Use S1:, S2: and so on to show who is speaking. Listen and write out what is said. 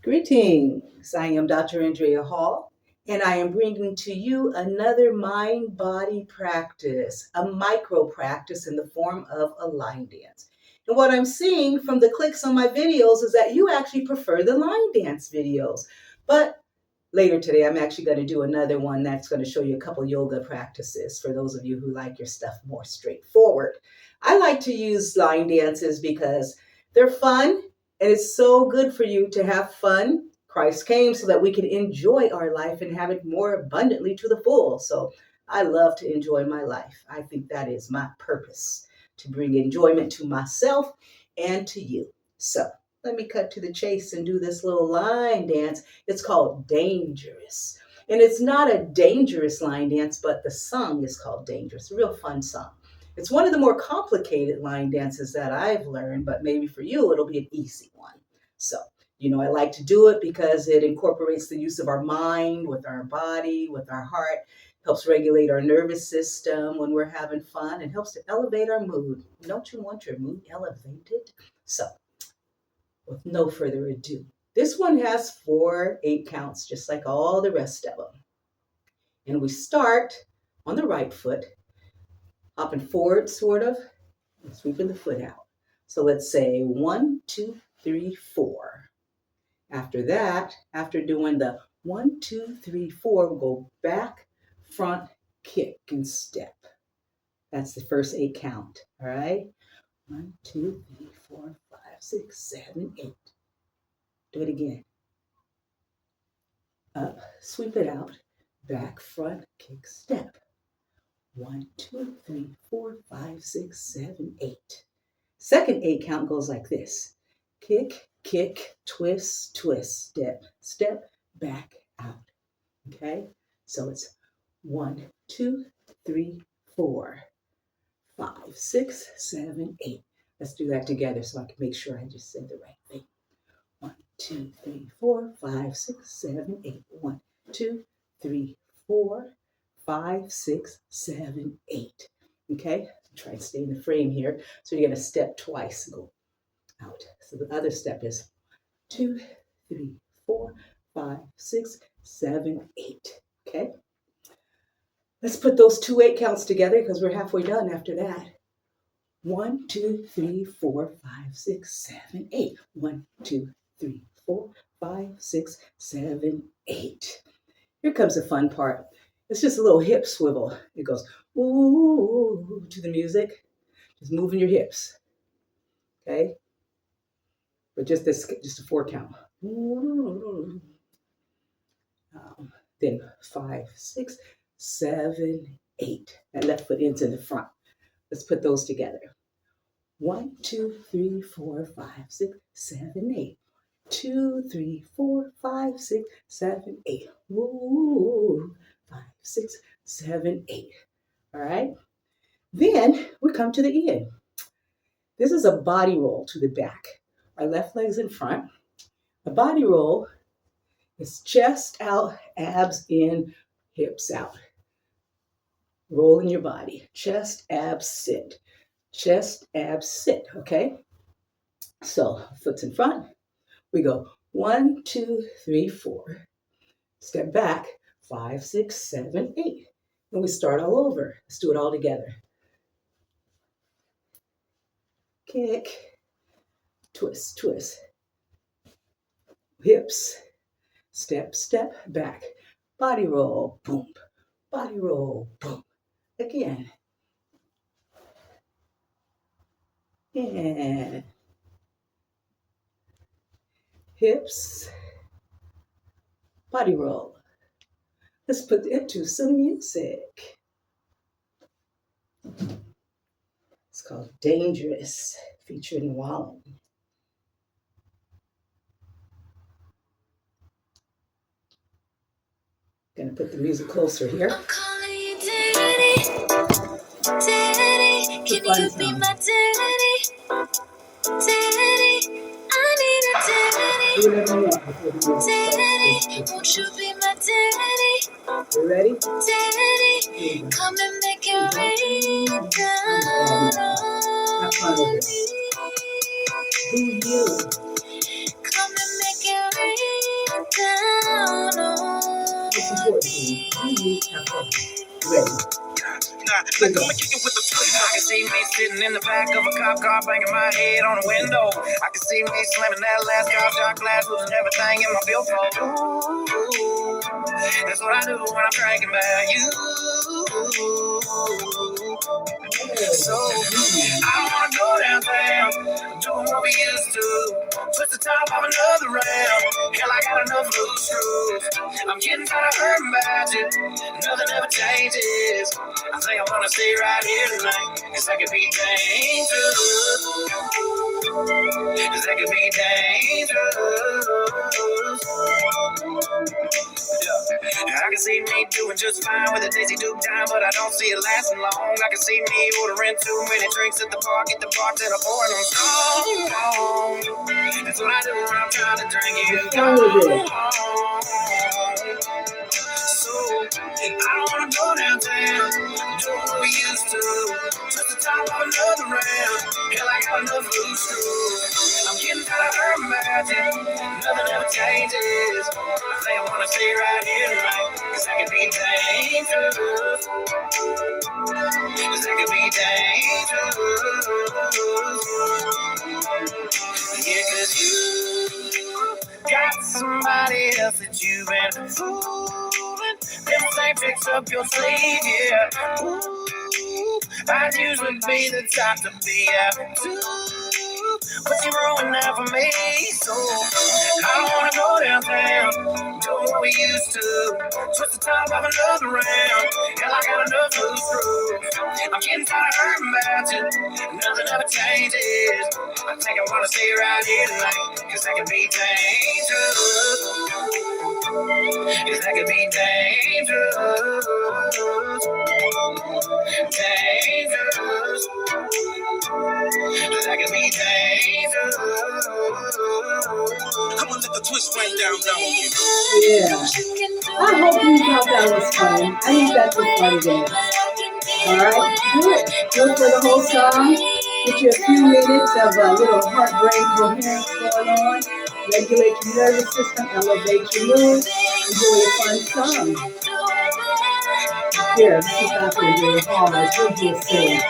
S1: Greetings. I am Dr. Andrea Hall, and I am bringing to you another mind body practice, a micro practice in the form of a line dance. And what I'm seeing from the clicks on my videos is that you actually prefer the line dance videos. But later today, I'm actually going to do another one that's going to show you a couple yoga practices for those of you who like your stuff more straightforward. I like to use line dances because they're fun and it's so good for you to have fun. Christ came so that we can enjoy our life and have it more abundantly to the full. So I love to enjoy my life. I think that is my purpose, to bring enjoyment to myself and to you. So let me cut to the chase and do this little line dance. It's called Dangerous. And it's not a dangerous line dance, but the song is called Dangerous. A real fun song. It's one of the more complicated line dances that I've learned, but maybe for you it'll be an easy one. So, I like to do it because it incorporates the use of our mind with our body, with our heart, helps regulate our nervous system when we're having fun, and helps to elevate our mood. Don't you want your mood elevated? So, with no further ado, this one has 4/8 counts, just like all the rest of them. And we start on the right foot, hopping forward, sort of, and sweeping the foot out. So let's say 1, 2, 3, 4. After that, after doing the 1, 2, 3, 4, we'll go back, front, kick, and step. That's the first 8 count. All right? 1, 2, 3, 4, 5, 6, 7, 8. Do it again. Up, sweep it out, back, front, kick, step. 1, 2, 3, 4, 5, 6, 7, 8. Second 8 count goes like this. Kick, kick, twist, twist, step, step, back, out. Okay? So it's 1, 2, 3, 4, 5, 6, 7, 8. Let's do that together so I can make sure I just said the right thing. 1, 2, 3, 4, 5, 6, 7, 8. 1, 2, 3, 4, 5, 6, 7, 8. Okay? Try and stay in the frame here. So you're going to step twice and go out. So the other step is 2, 3, 4, 5, 6, 7, 8. Okay? Let's put those 2 8 counts together because we're halfway done after that. 1, 2, 3, 4, 5, 6, 7, 8. 1, 2, 3, 4, 5, 6, 7, 8. Here comes the fun part. It's just a little hip swivel. It goes ooh to the music. Just moving your hips. Okay? But just a 4 count. Then 5, 6, 7, 8. That left foot ends in the front. Let's put those together. 1, 2, 3, 4, 5, 6, 7, 8. 2, 3, 4, 5, 6, 7, 8. Woo! 5, 6, 7, 8. All right. Then we come to the end. This is a body roll to the back. Our left leg's in front. A body roll is chest out, abs in, hips out. Rolling your body. Chest, abs, sit. Chest, abs, sit. Okay? So, foot's in front. We go 1, 2, 3, 4. Step back, 5, 6, 7, 8. And we start all over. Let's do it all together. Kick, twist, twist. Hips, step, step, back. Body roll, boom. Body roll, boom. Again. And hips, body roll. Let's put it to some music. It's called Dangerous, featuring Wallen. Gonna put the music closer here.
S2: I'm calling you daddy, daddy. Can you be my daddy, daddy? I need a daddy,
S1: Do whatever you want before the music starts.
S2: daddy. Won't you be my daddy,
S1: You ready?
S2: daddy? Come and make it rain down on me.
S1: Who you?
S2: Come and make it rain
S1: We need capital. Ready.
S2: Nah,
S1: Here
S2: like
S1: we
S2: I'ma
S1: go.
S2: kick it with the twist. I can see me sitting in the back of a cop car, banging my head on the window. I can see me slamming that last car shot glass, losing everything in my billfold. Ooh, that's what I do when I'm drinking by you. So I don't wanna go downtown, doing what we used to. Twist the top of another round. Hell, I got enough loose screws. I'm getting tired of hurting about you. Nothing ever changes. I think I wanna stay right here tonight. Cause I could be dangerous. Cause I could be dangerous. Yeah. I can see me doing just fine with a Daisy Duke dime, but I don't see it lasting long. I can see me ordering too many drinks at the bar, get the bartender pouring them strong. That's what I do when I'm trying to drink it.
S1: What's wrong with it?
S2: So I don't wanna go downtown, do what we used to. Twist the top of another round. Hell, I got enough loose screws. I'm getting tired of hurting magic. Nothing ever changes. I think I wanna stay right here tonight. Cause I can be dangerous. Cause I can be dangerous. Yeah, cause you got somebody else that you've been fooling. Them same tricks up your sleeve, yeah. Ooh, I'd usually be the type to be out too, but you ruined that for me. So I don't wanna go downtown, do what we used to. Twist the top of another round. Hell, I got enough loose screws. I'm getting tired of hurting about you. Nothing ever changes. I think I wanna stay right here tonight. Cause I can be dangerous. Cause I can be dangerous. Dangerous. Cause I can be dangerous. Come on, let the twist right down now.
S1: Yeah. I hope you thought that was fun. I think that's a fun dance. All right, do it. Do it for the whole song. Get you a few minutes of a little heart brain coherence going on. Regulate your nervous system, elevate your mood, enjoy a fun song. Here, this is Dr. Andrea Hall, as usual, saying,